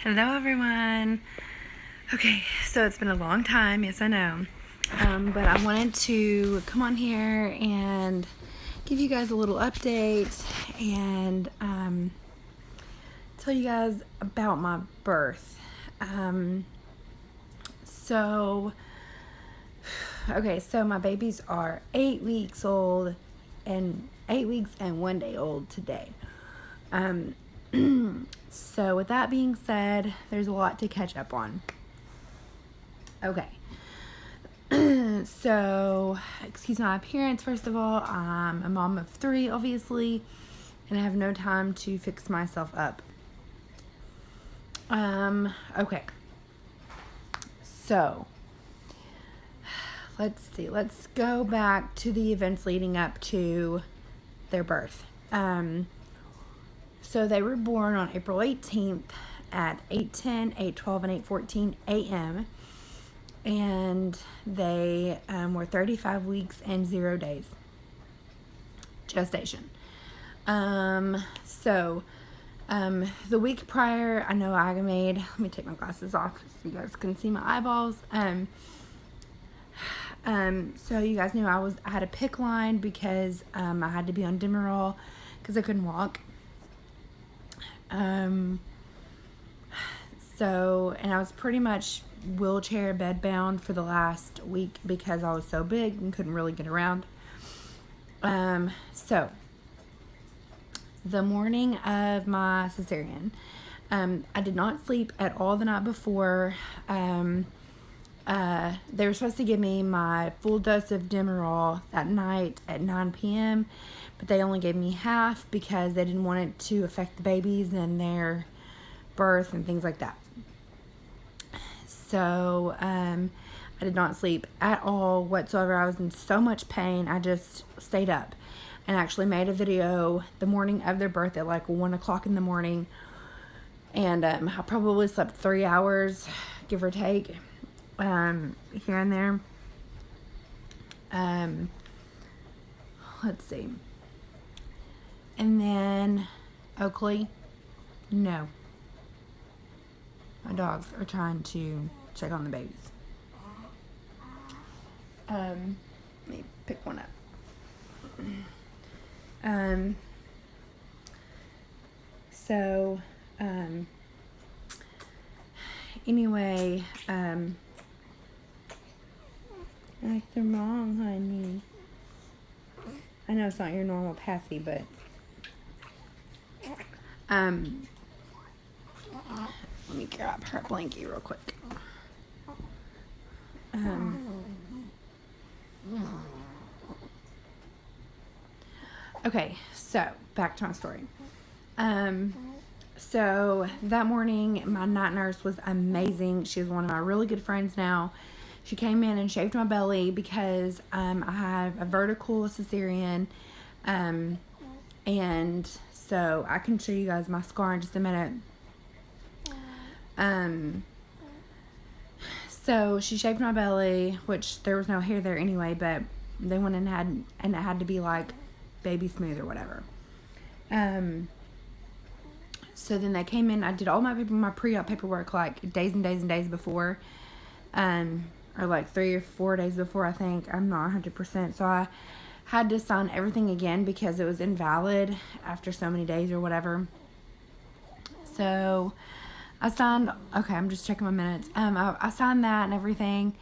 Hello everyone. Okay, so it's been a long time, yes I know. But I wanted to come on here and give you guys a little update and tell you guys about my birth. So my babies are 8 weeks old and 8 weeks and 1 day old today. So with that being said, there's a lot to catch up on. Okay. So, excuse my appearance, first of all. I'm a mom of 3, obviously, and I have no time to fix myself up. Okay. So, let's see. Let's go back to the events leading up to their birth. So they were born on April 18th at 8:10, 8:12, and 8:14 a.m. And they were 35 weeks and 0 days gestation. The week prior, I know I made, let me take my glasses off so you guys can see my eyeballs. So you guys knew I had a PICC line because I had to be on Demerol because I couldn't walk. And I was pretty much wheelchair bed bound for the last week because I was so big and couldn't really get around. So the morning of my cesarean, I did not sleep at all the night before. They were supposed to give me my full dose of Demerol that night at 9 p.m., but they only gave me half because they didn't want it to affect the babies and their birth and things like that. So, I did not sleep at all whatsoever. I was in so much pain. I just stayed up and actually made a video the morning of their birth at like 1 o'clock in the morning. And I probably slept 3 hours, give or take, here and there. Let's see. And then Oakley, no. My dogs are trying to check on the babies. Let me pick one up. Anyway, like the wrong, honey. I know it's not your normal Passy, but let me grab her blankie real quick. Okay, so back to my story. So that morning, my night nurse was amazing. She was one of my really good friends now. She came in and shaved my belly because I have a vertical cesarean, and so I can show you guys my scar in just a minute. So she shaved my belly, which there was no hair there anyway, but they went and it had to be like baby smooth or whatever. So then they came in. I did all my pre-op paperwork like days and days and days before, or like 3 or 4 days before, I think. I'm not 100%. So I had to sign everything again because it was invalid after so many days or whatever. So I signed, okay, I'm just checking my minutes. I signed that and everything.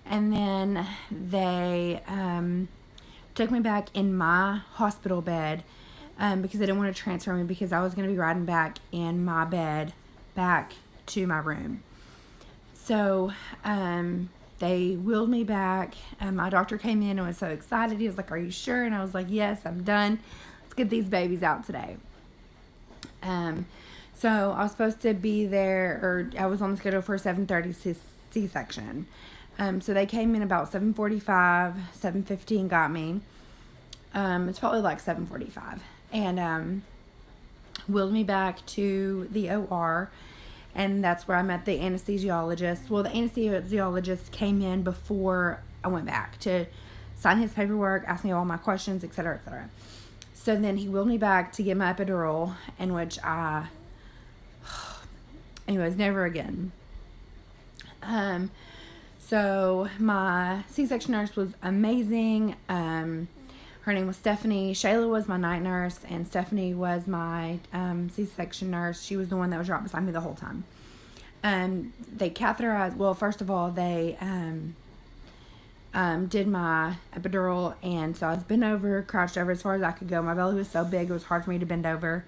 And then they took me back in my hospital bed because they didn't want to transfer me because I was going to be riding back in my bed back to my room. So they wheeled me back. My doctor came in and was so excited. He was like, "Are you sure?" And I was like, "Yes, I'm done. Let's get these babies out today." So I was supposed to be there, or I was on the schedule for a 7:30 C-section. So they came in about 7:45, 7:15 got me. It's probably like 7:45. And wheeled me back to the OR. And that's where I met the anesthesiologist. Well, the anesthesiologist came in before I went back to sign his paperwork, ask me all my questions, etc., etc. So then he wheeled me back to get my epidural, in which I anyways, never again. So my C-section nurse was amazing. Her name was Stephanie. Shayla was my night nurse, and Stephanie was my C-section nurse. She was the one that was right beside me the whole time. They catheterized. Well, first of all, they did my epidural, and so I was bent over, crouched over as far as I could go. My belly was so big, it was hard for me to bend over.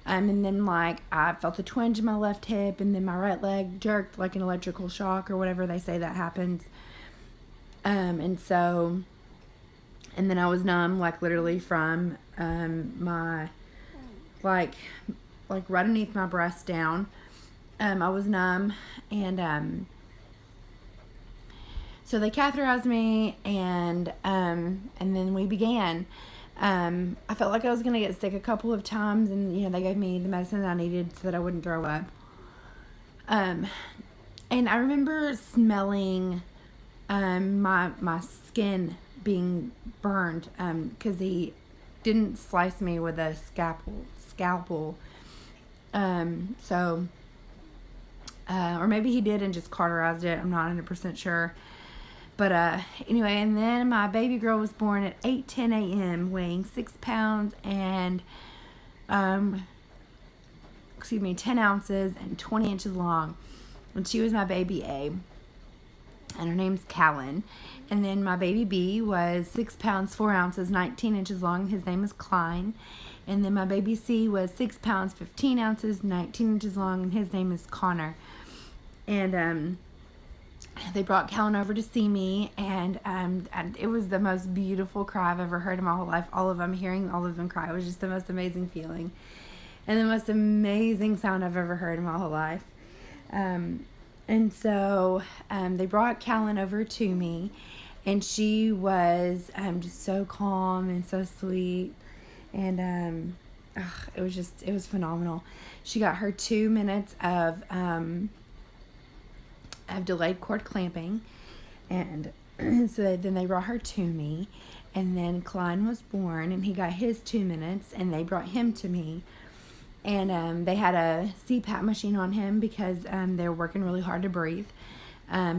And then, like, I felt a twinge in my left hip, and then my right leg jerked like an electrical shock or whatever they say that happens. And then I was numb, like, literally from my, like right underneath my breast down. I was numb, and so they catheterized me, and then we began. I felt like I was going to get sick a couple of times, and, you know, they gave me the medicine that I needed so that I wouldn't throw up. And I remember smelling my skin being burned because he didn't slice me with a scalpel. Or maybe he did and just cauterized it. I'm not 100% sure. But anyway, and then my baby girl was born at 8:10 a.m. weighing 6 pounds and 10 ounces and 20 inches long. And she was my baby A, and her name's Callan. And then my baby B was 6 pounds 4 ounces, 19 inches long. His name is Klein. And then my baby C was 6 pounds 15 ounces, 19 inches long, and his name is Connor. And they brought Callan over to see me, and it was the most beautiful cry I've ever heard in my whole life. Hearing all of them cry was just the most amazing feeling, and the most amazing sound I've ever heard in my whole life. And so they brought Callan over to me, and she was just so calm and so sweet, and it was phenomenal. She got her 2 minutes of delayed cord clamping, and so then they brought her to me, and then Klein was born, and he got his 2 minutes, and they brought him to me, and they had a CPAP machine on him because they were working really hard to breathe,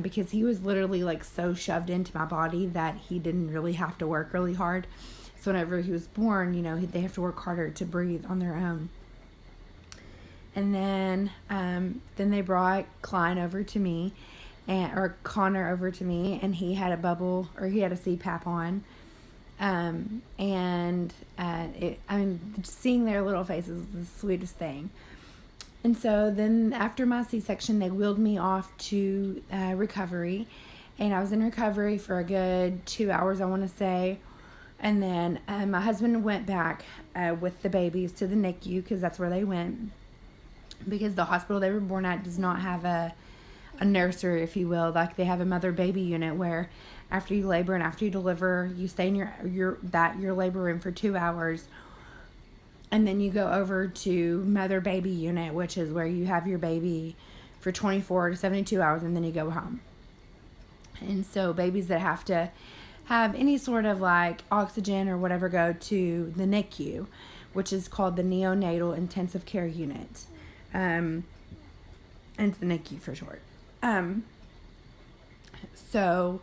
because he was literally like so shoved into my body that he didn't really have to work really hard. So whenever he was born, you know, they have to work harder to breathe on their own. And then they brought Klein over to me, or Connor over to me, and he had a CPAP on. Just seeing their little faces was the sweetest thing. And so then after my C-section, they wheeled me off to recovery, and I was in recovery for a good 2 hours, I want to say. And then my husband went back with the babies to the NICU, because that's where they went, because the hospital they were born at does not have a nursery, if you will. Like, they have a mother-baby unit where after you labor and after you deliver, you stay in your labor room for 2 hours, and then you go over to mother-baby unit, which is where you have your baby for 24 to 72 hours, and then you go home. And so babies that have to have any sort of like oxygen or whatever go to the NICU, which is called the Neonatal Intensive Care Unit. And it's the NICU for short. So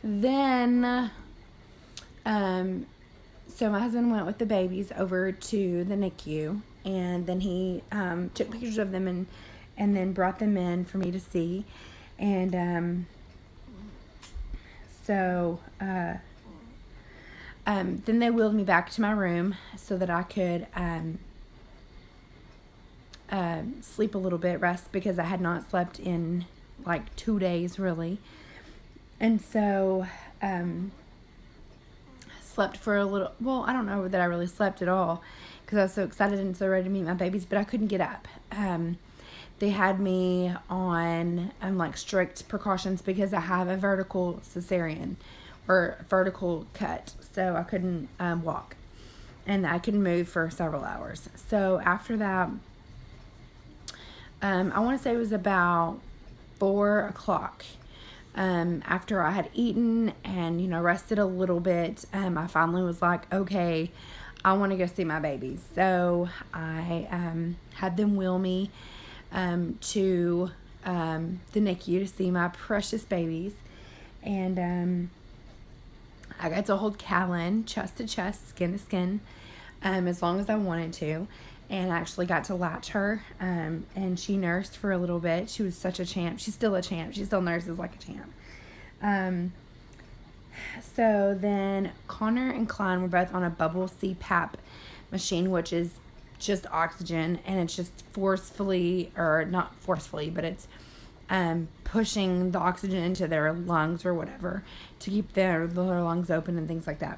then, so my husband went with the babies over to the NICU, and then he took pictures of them and then brought them in for me to see. And then they wheeled me back to my room so that I could sleep a little bit, rest, because I had not slept in like 2 days really. And so slept for a little, well, I don't know that I really slept at all because I was so excited and so ready to meet my babies, but I couldn't get up. They had me on like strict precautions because I have a vertical cesarean or vertical cut, so I couldn't walk, and I couldn't move for several hours. So after that, I want to say it was about 4 o'clock. After I had eaten and, rested a little bit, I finally was like, okay, I want to go see my babies. So I had them wheel me to the NICU to see my precious babies. And I got to hold Callan chest to chest, skin to skin, as long as I wanted to. And I actually got to latch her, and she nursed for a little bit. She was such a champ. She's still a champ. She still nurses like a champ. So then Connor and Klein were both on a bubble CPAP machine, which is just oxygen, and it's just forcefully, or not forcefully, but it's pushing the oxygen into their lungs or whatever to keep their lungs open and things like that.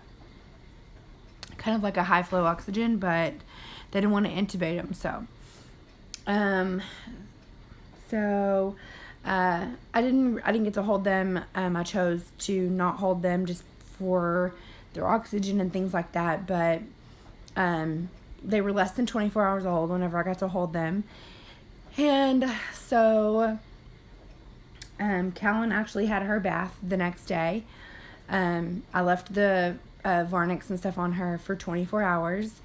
Kind of like a high flow oxygen, but they didn't want to intubate them. I didn't get to hold them. I chose to not hold them just for their oxygen and things like that. But they were less than 24 hours old whenever I got to hold them. And so Callan actually had her bath the next day. I left the Varnix and stuff on her for 24 hours.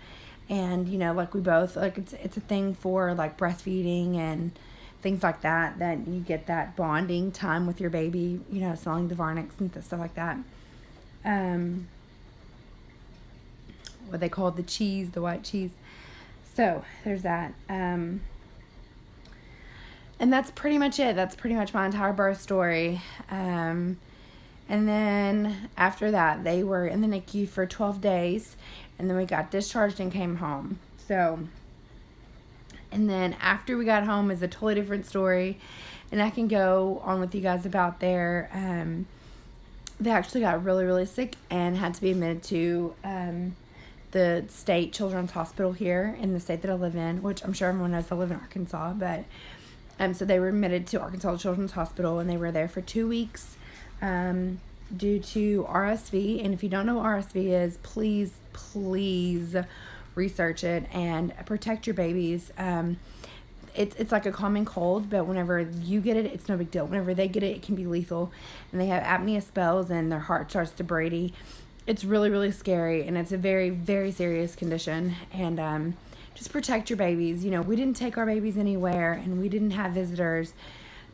And, you know, like we both, like it's a thing for like breastfeeding and things like that, that you get that bonding time with your baby, you know, smelling the Varnix and stuff like that. What they call the cheese, the white cheese. So there's that. And that's pretty much it. That's pretty much my entire birth story. And then after that, they were in the NICU for 12 days. And then we got discharged and came home. So, and then after we got home is a totally different story. And I can go on with you guys about their, they actually got really, really sick and had to be admitted to the state children's hospital here in the state that I live in, which I'm sure everyone knows I live in Arkansas. But, so they were admitted to Arkansas Children's Hospital, and they were there for 2 weeks due to RSV. And if you don't know what RSV is, please research it and protect your babies. It's like a common cold, but whenever you get it, it's no big deal. Whenever they get it, it can be lethal, and they have apnea spells and their heart starts to brady. It's really, really scary, and it's a very, very serious condition. And just protect your babies. You know, we didn't take our babies anywhere, and we didn't have visitors,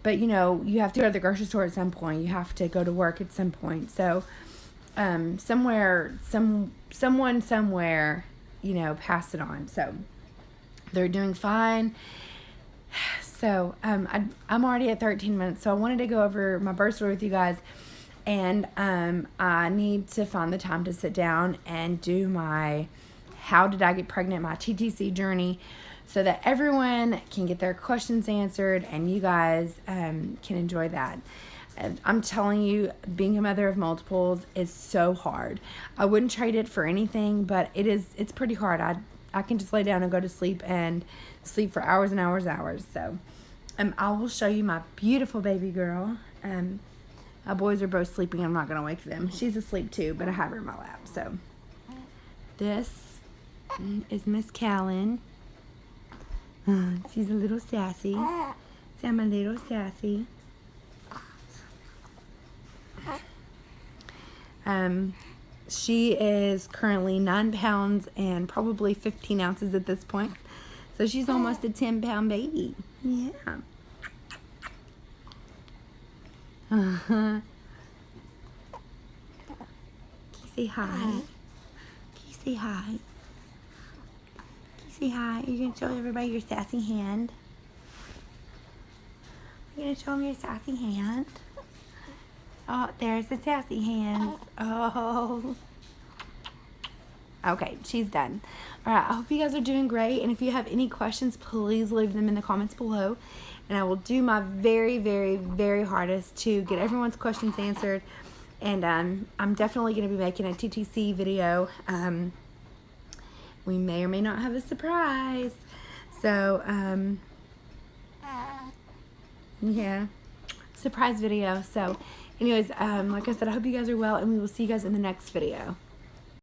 but you know, you have to go to the grocery store at some point. You have to go to work at some point. So someone somewhere, you know, pass it on. So they're doing fine. So I'm already at 13 minutes, so I wanted to go over my birth story with you guys. And I need to find the time to sit down and do my how did I get pregnant, my TTC journey, so that everyone can get their questions answered and you guys can enjoy that. I'm telling you, being a mother of multiples is so hard. I wouldn't trade it for anything, but it's pretty hard. I can just lay down and go to sleep and sleep for hours and hours and hours. So I will show you my beautiful baby girl. My boys are both sleeping. I'm not going to wake them. She's asleep too, but I have her in my lap. So this is Miss Callan. She's a little sassy. See, I'm a little sassy. She is currently 9 pounds and probably 15 ounces at this point. So she's almost a 10-pound baby. Yeah. Can you say hi? Can you say hi? Can you say hi? You're going to show everybody your sassy hand? You're going to show them your sassy hand? Oh, there's the sassy hands. Oh. Okay, she's done. All right, I hope you guys are doing great. And if you have any questions, please leave them in the comments below. And I will do my very, very, very hardest to get everyone's questions answered. And I'm definitely going to be making a TTC video. We may or may not have a surprise. So, yeah, surprise video. So, anyways, like I said, I hope you guys are well, and we will see you guys in the next video.